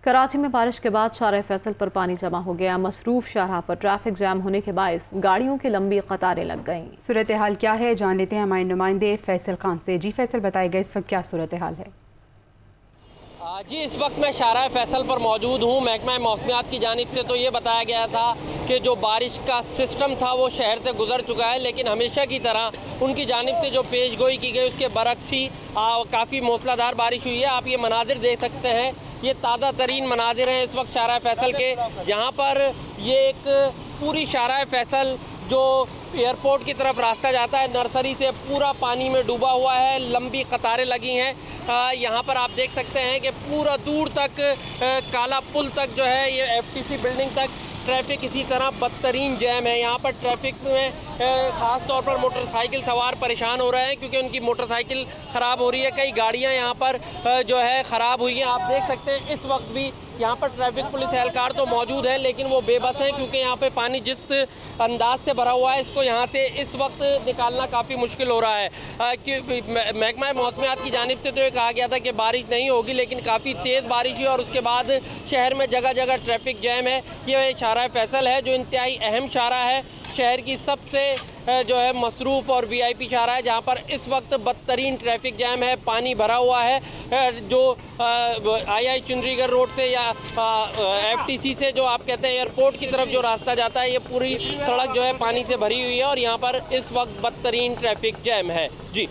कराची में बारिश के बाद शाहराह फैसल पर पानी जमा हो गया। मसरूफ शाहराह पर ट्रैफिक जैम होने के बायस गाड़ियों की लंबी कतारें लग गईं। सूरत हाल क्या है जान लेते हैं हमारे नुमाइंदे फैसल खान से। जी फैसल, बताइएगा इस वक्त क्या सूरत हाल है? जी, इस वक्त मैं शाहराह फैसल पर मौजूद हूँ। महकमा मौसमियात की जानिब से तो ये बताया गया था कि जो बारिश का सिस्टम था वो शहर से गुजर चुका है, लेकिन हमेशा की तरह उनकी जानिब से जो पेशगोई की गई उसके बरक्स ही काफ़ी मूसलाधार बारिश हुई है। आप ये मनाजिर देख सकते हैं, ये ताज़ा तरीन मनाजिर हैं इस वक्त शाहराह फैसल के, जहाँ पर ये एक पूरी शाहराह फैसल जो एयरपोर्ट की तरफ रास्ता जाता है नर्सरी से पूरा पानी में डूबा हुआ है। लंबी कतारें लगी हैं। यहाँ पर आप देख सकते हैं कि पूरा दूर तक काला पुल तक जो है ये एफटीसी बिल्डिंग तक ट्रैफिक इसी तरह बदतरीन जैम है। यहाँ पर ट्रैफिक में ख़ास तौर पर मोटरसाइकिल सवार परेशान हो रहे हैं क्योंकि उनकी मोटरसाइकिल ख़राब हो रही है। कई गाड़ियाँ यहाँ पर जो है ख़राब हुई हैं। आप देख सकते हैं इस वक्त भी यहाँ पर ट्रैफिक पुलिस एहलकार तो मौजूद है, लेकिन वो बेबस हैं क्योंकि यहाँ पे पानी जिस अंदाज से भरा हुआ है इसको यहाँ से इस वक्त निकालना काफ़ी मुश्किल हो रहा है। महकमा मौसमियात की जानिब से तो ये कहा गया था कि बारिश नहीं होगी, लेकिन काफ़ी तेज़ बारिश हुई और उसके बाद शहर में जगह जगह ट्रैफिक जैम है। ये शाहराह फैसल है जो इंतहाई अहम शाहराह है, शहर की सबसे जो है मसरूफ़ और वीआईपी शाहराह है, जहाँ पर इस वक्त बदतरीन ट्रैफिक जैम है। पानी भरा हुआ है जो आई चुनरीगढ़ रोड से या एफटीसी से जो आप कहते हैं एयरपोर्ट की तरफ जो रास्ता जाता है, ये पूरी सड़क जो है पानी से भरी हुई है और यहाँ पर इस वक्त बदतरीन ट्रैफिक जैम है। जी।